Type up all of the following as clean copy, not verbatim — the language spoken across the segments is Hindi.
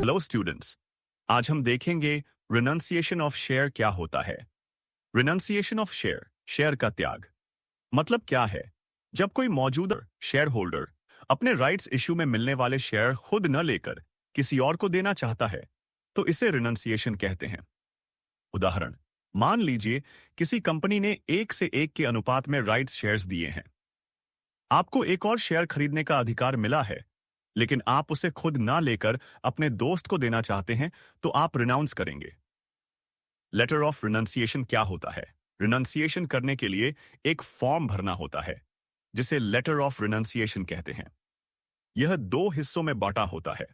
हेलो स्टूडेंट्स, आज हम देखेंगे रिनंसिएशन ऑफ शेयर क्या होता है। रिनंसिएशन ऑफ शेयर, शेयर का त्याग मतलब क्या है? जब कोई मौजूदा शेयर होल्डर अपने राइट्स इश्यू में मिलने वाले शेयर खुद न लेकर किसी और को देना चाहता है तो इसे रिनंसिएशन कहते हैं। उदाहरण, मान लीजिए किसी कंपनी ने 1:1 के अनुपात में राइट्स शेयर्स दिए हैं। आपको एक और शेयर खरीदने का अधिकार मिला है, लेकिन आप उसे खुद ना लेकर अपने दोस्त को देना चाहते हैं तो आप रिनाउंस करेंगे। लेटर ऑफ रिनंसिएशन क्या होता है? रिनंसिएशन करने के लिए एक फॉर्म भरना होता है जिसे लेटर ऑफ रिनंसिएशन कहते हैं। यह 2 हिस्सों में बांटा होता है।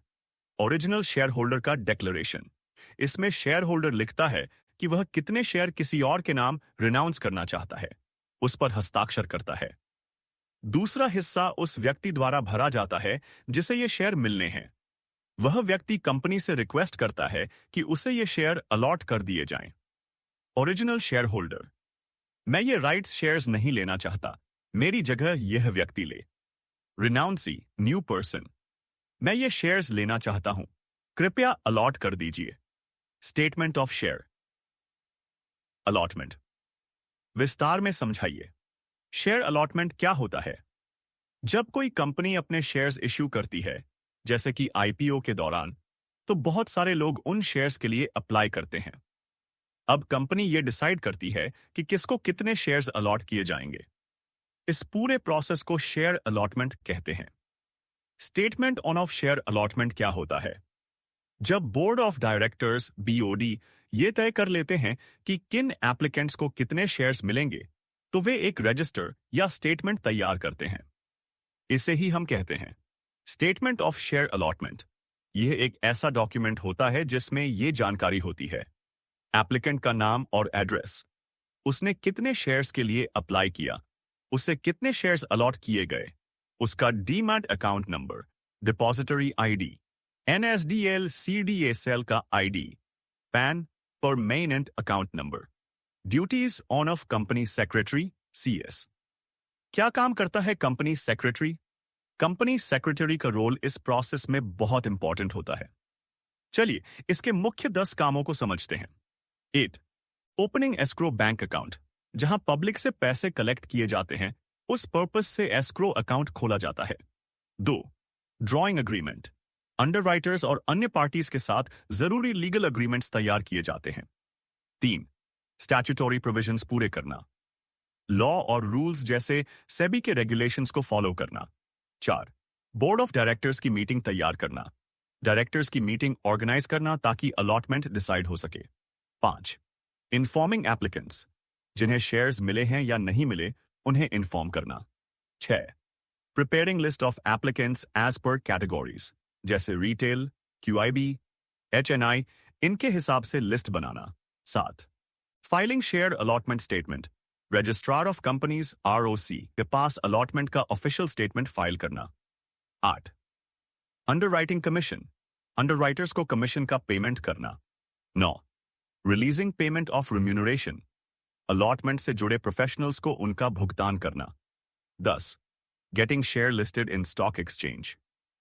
ओरिजिनल शेयर होल्डर का डिक्लेरेशन, इसमें शेयर होल्डर लिखता है कि वह कितने शेयर किसी और के नाम रिनाउंस करना चाहता है, उस पर हस्ताक्षर करता है। दूसरा हिस्सा उस व्यक्ति द्वारा भरा जाता है जिसे ये शेयर मिलने हैं। वह व्यक्ति कंपनी से रिक्वेस्ट करता है कि उसे ये शेयर अलॉट कर दिए जाएं। ओरिजिनल शेयर होल्डर, मैं ये राइट्स शेयर्स नहीं लेना चाहता, मेरी जगह यह व्यक्ति ले। रिनाउंसी, न्यू पर्सन, मैं ये शेयर्स लेना चाहता हूं, कृपया अलॉट कर दीजिए। स्टेटमेंट ऑफ शेयर, अलॉटमेंट, विस्तार में समझाइए। शेयर अलॉटमेंट क्या होता है? जब कोई कंपनी अपने शेयर्स इश्यू करती है, जैसे कि आईपीओ के दौरान, तो बहुत सारे लोग उन शेयर्स के लिए अप्लाई करते हैं। अब कंपनी ये डिसाइड करती है कि किसको कितने शेयर्स अलॉट किए जाएंगे। इस पूरे प्रोसेस को शेयर अलॉटमेंट कहते हैं। स्टेटमेंट ऑफ शेयर अलॉटमेंट क्या होता है? जब बोर्ड ऑफ डायरेक्टर्स बीओडी ये तय कर लेते हैं कि किन एप्लीकेंट्स को कितने शेयर्स मिलेंगे, तो वे एक रजिस्टर या स्टेटमेंट तैयार करते हैं। इसे ही हम कहते हैं स्टेटमेंट ऑफ शेयर अलॉटमेंट। यह एक ऐसा डॉक्यूमेंट होता है जिसमें यह जानकारी होती है: एप्लीकेंट का नाम और एड्रेस, उसने कितने शेयर्स के लिए अप्लाई किया, उसे कितने शेयर्स अलॉट किए गए, उसका demat account number, depository ID, NSDL CDSL का ID, PAN, permanent account number. Duties on of company secretary CS. क्या काम करता है कंपनी सेक्रेटरी? कंपनी सेक्रेटरी का रोल इस प्रोसेस में बहुत इंपॉर्टेंट होता है। चलिए इसके मुख्य 10 कामों को समझते हैं। 8. ओपनिंग एस्क्रो बैंक अकाउंट, जहां पब्लिक से पैसे कलेक्ट किए जाते हैं, उस पर्पस से एस्क्रो अकाउंट खोला जाता है। 2. ड्रॉइंग एग्रीमेंट, अंडरराइटर्स और अन्य पार्टीज के साथ जरूरी लीगल एग्रीमेंट्स तैयार किए जाते हैं। 3. स्टैट्यूटोरी प्रोविजंस पूरे करना, लॉ और रूल्स जैसे सेबी के रेगुलेशंस को फॉलो करना। 4. बोर्ड ऑफ डायरेक्टर्स की मीटिंग तैयार करना, डायरेक्टर्स की मीटिंग ऑर्गेनाइज करना ताकि अलॉटमेंट डिसाइड हो सके। 5. इन्फॉर्मिंग एप्लीकेंट्स, जिन्हें शेयर्स मिले हैं या नहीं मिले उन्हें इन्फॉर्म करना। 6. Preparing list of applicants as per categories, जैसे रिटेल, क्यूआईबी, एचएनआई, इनके हिसाब से लिस्ट बनाना। 7. Filing share allotment statement, registrar of companies ROC के पास अलॉटमेंट का ऑफिशियल स्टेटमेंट फाइल करना। 8. अंडरराइटिंग कमीशन, अंडरराइटर्स को कमीशन का पेमेंट करना। 9. Releasing payment of remuneration, allotment से जुड़े प्रोफेशनल्स को उनका भुगतान करना। 10. Getting share listed in stock exchange,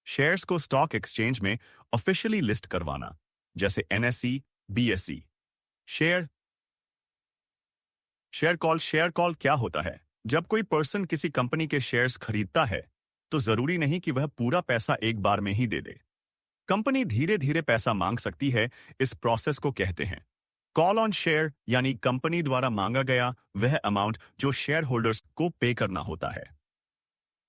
shares को स्टॉक एक्सचेंज में ऑफिशियली लिस्ट करवाना, जैसे एनएसई, बीएसई। शेयर कॉल क्या होता है? जब कोई पर्सन किसी कंपनी के शेयर्स खरीदता है तो जरूरी नहीं कि वह पूरा पैसा एक बार में ही दे दे। कंपनी धीरे धीरे पैसा मांग सकती है। इस प्रोसेस को कहते हैं कॉल ऑन शेयर, यानी कंपनी द्वारा मांगा गया वह अमाउंट जो शेयर होल्डर्स को पे करना होता है।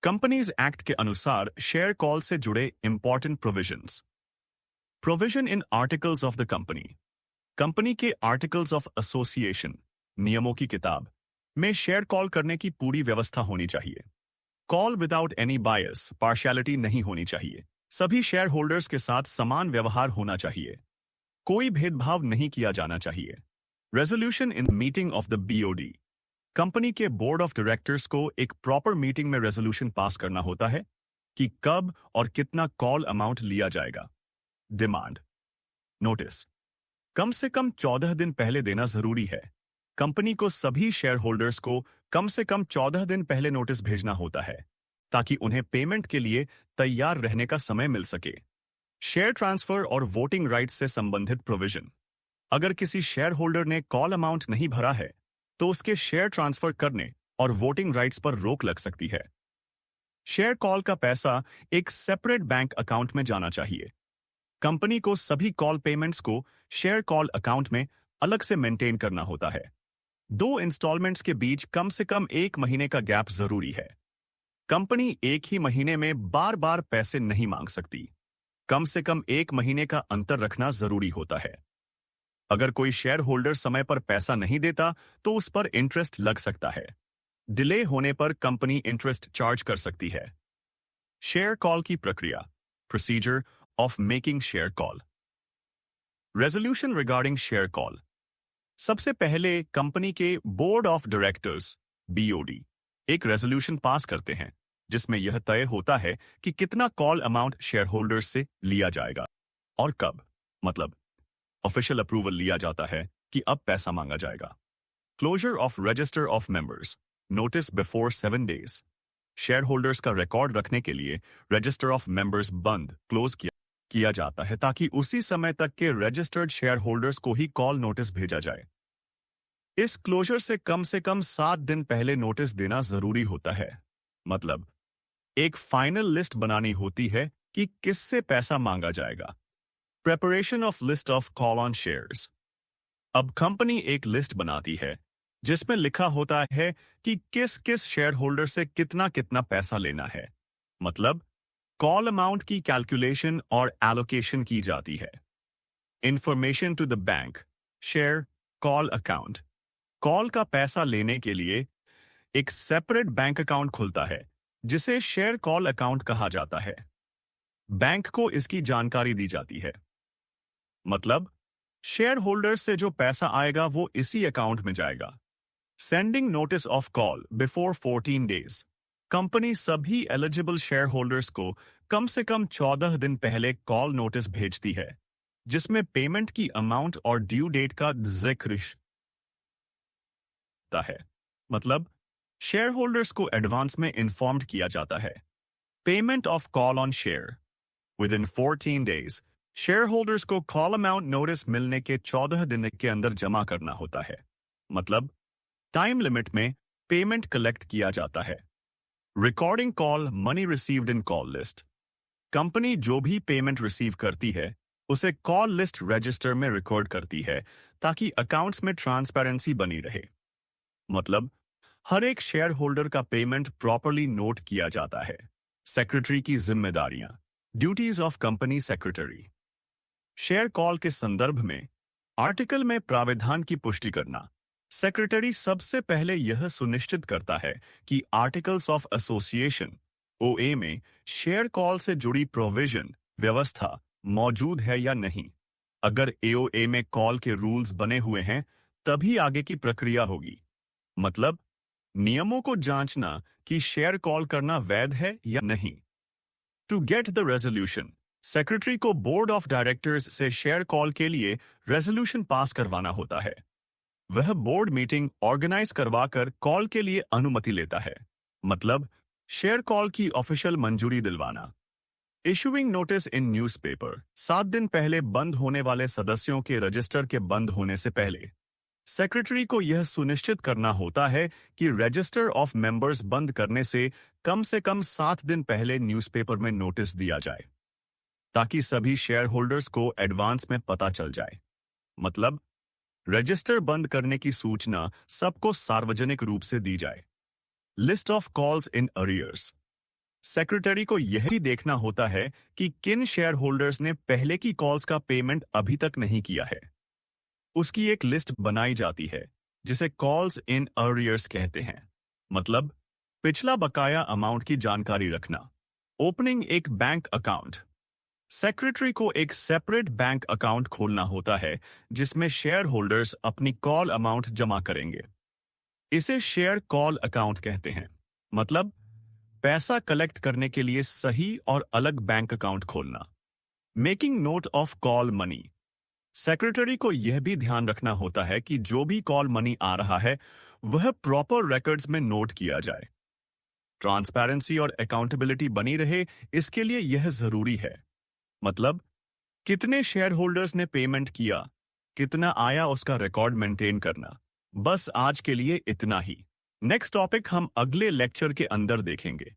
कंपनीज एक्ट के अनुसार शेयर कॉल से जुड़े important provisions. Provision in articles of the company, company के आर्टिकल्स ऑफ एसोसिएशन, नियमों की किताब में शेयर कॉल करने की पूरी व्यवस्था होनी चाहिए। कॉल विदाउट एनी बायस, पार्शियलिटी नहीं होनी चाहिए। सभी शेयर होल्डर्स के साथ समान व्यवहार होना चाहिए। कोई भेदभाव नहीं किया जाना चाहिए। Resolution in meeting of the BOD, company के बोर्ड ऑफ डायरेक्टर्स को एक प्रॉपर मीटिंग में रेजोल्यूशन पास करना होता है कि कब और कितना कॉल अमाउंट लिया जाएगा। डिमांड नोटिस, कम से कम 14 दिन पहले देना जरूरी है। कंपनी को सभी शेयर होल्डर्स को कम से कम 14 दिन पहले नोटिस भेजना होता है ताकि उन्हें पेमेंट के लिए तैयार रहने का समय मिल सके। शेयर ट्रांसफर और वोटिंग राइट्स से संबंधित प्रोविजन। अगर किसी शेयर होल्डर ने कॉल अमाउंट नहीं भरा है तो उसके शेयर ट्रांसफर करने और वोटिंग राइट्स पर रोक लग सकती है। शेयर कॉल का पैसा एक सेपरेट बैंक अकाउंट में जाना चाहिए। कंपनी को सभी कॉल पेमेंट्स को शेयर कॉल अकाउंट में अलग से मेंटेन करना होता है। 2 इंस्टॉलमेंट्स के बीच कम से कम 1 महीने का गैप जरूरी है। कंपनी एक ही महीने में बार बार पैसे नहीं मांग सकती। कम से कम 1 महीने का अंतर रखना जरूरी होता है। अगर कोई शेयर होल्डर समय पर पैसा नहीं देता तो उस पर इंटरेस्ट लग सकता है। डिले होने पर कंपनी इंटरेस्ट चार्ज कर सकती है। शेयर कॉल की प्रक्रिया, procedure of making share call. Resolution regarding share call. सबसे पहले कंपनी के बोर्ड ऑफ डायरेक्टर्स बीओडी एक रेजोल्यूशन पास करते हैं जिसमें यह तय होता है कि कितना कॉल अमाउंट शेयर होल्डर्स से लिया जाएगा और कब। मतलब ऑफिशियल अप्रूवल लिया जाता है कि अब पैसा मांगा जाएगा। Closure of register of members, notice before 7 days। Shareholders का रिकॉर्ड रखने के लिए रजिस्टर ऑफ मेंबर्स बंद क्लोज किया जाता है ताकि उसी समय तक के रजिस्टर्ड शेयर होल्डर्स को ही कॉल नोटिस भेजा जाए। इस क्लोजर से कम 7 दिन पहले नोटिस देना जरूरी होता है। मतलब एक फाइनल लिस्ट बनानी होती है कि किससे पैसा मांगा जाएगा। Preparation of list of call on shares. अब कंपनी एक लिस्ट बनाती है जिसमें लिखा होता है कि किस किस शेयर होल्डर से कितना कितना पैसा लेना है। मतलब कॉल अमाउंट की कैलकुलेशन और एलोकेशन की जाती है। Information to the bank, share call account. Call का पैसा लेने के लिए एक सेपरेट बैंक अकाउंट खुलता है जिसे शेयर कॉल अकाउंट कहा जाता है। बैंक को इसकी जानकारी दी जाती है। मतलब शेयर होल्डर्स से जो पैसा आएगा वो इसी अकाउंट में जाएगा। Sending notice of call before 14 days। Company सभी एलिजिबल शेयर होल्डर्स को कम से कम 14 दिन पहले कॉल नोटिस भेजती है जिसमें पेमेंट की अमाउंट और ड्यू डेट का जिक्र है। मतलब शेयर होल्डर्स को एडवांस में इन्फॉर्म्ड किया जाता है। Payment of call on share. With in 14 days share holders को कॉल अमाउंट नोटिस मिलने के 14 दिन के अंदर जमा करना होता है। मतलब टाइम लिमिट में पेमेंट कलेक्ट किया जाता है। Recording call money received in call list. Company जो भी पेमेंट रिसीव करती है उसे कॉल लिस्ट रजिस्टर में रिकॉर्ड करती है ताकि अकाउंट्स में ट्रांसपेरेंसी बनी रहे। मतलब हर एक शेयर होल्डर का पेमेंट प्रॉपरली नोट किया जाता है। सेक्रेटरी की जिम्मेदारियां, duties of company secretary. Share call के संदर्भ में आर्टिकल में प्राविधान की पुष्टि करना। सेक्रेटरी सबसे पहले यह सुनिश्चित करता है कि आर्टिकल्स ऑफ एसोसिएशन ओए में शेयर कॉल से जुड़ी प्रोविजन व्यवस्था मौजूद है या नहीं। अगर एओए में कॉल के रूल्स बने हुए हैं तभी आगे की प्रक्रिया होगी। मतलब नियमों को जांचना कि शेयर कॉल करना वैध है या नहीं। To get the resolution, secretary को बोर्ड ऑफ डायरेक्टर्स से शेयर कॉल के लिए रेजोल्यूशन पास करवाना होता है। वह बोर्ड मीटिंग ऑर्गेनाइज करवाकर कॉल के लिए अनुमति लेता है। मतलब शेयर कॉल की ऑफिशियल मंजूरी दिलवाना। Issuing notice in newspaper. 7 दिन पहले बंद होने वाले सदस्यों के रजिस्टर के बंद होने से पहले सेक्रेटरी को यह सुनिश्चित करना होता है कि रजिस्टर ऑफ मेंबर्स बंद करने से कम 7 दिन पहले न्यूज़पेपर में नोटिस दिया जाए ताकि सभी शेयर होल्डर्स को एडवांस में पता चल जाए। मतलब रजिस्टर बंद करने की सूचना सबको सार्वजनिक रूप से दी जाए। List of calls in arrears. Secretary को यह भी देखना होता है कि किन शेयर होल्डर्स ने पहले की कॉल्स का पेमेंट अभी तक नहीं किया है। उसकी एक लिस्ट बनाई जाती है जिसे कॉल्स इन अरियर्स कहते हैं। मतलब पिछला बकाया अमाउंट की जानकारी रखना। ओपनिंग एक बैंक अकाउंट। सेक्रेटरी को एक सेपरेट बैंक अकाउंट खोलना होता है जिसमें शेयर होल्डर्स अपनी कॉल अमाउंट जमा करेंगे। इसे शेयर कॉल अकाउंट कहते हैं। मतलब पैसा कलेक्ट करने के लिए सही और अलग बैंक अकाउंट खोलना। Making note of call money. Secretary को यह भी ध्यान रखना होता है कि जो भी कॉल मनी आ रहा है वह प्रॉपर रिकॉर्ड्स में नोट किया जाए। ट्रांसपेरेंसी और अकाउंटेबिलिटी बनी रहे इसके लिए यह जरूरी है। मतलब कितने शेयर होल्डर्स ने पेमेंट किया, कितना आया उसका रिकॉर्ड मेंटेन करना। बस आज के लिए इतना ही। नेक्स्ट टॉपिक हम अगले लेक्चर के अंदर देखेंगे।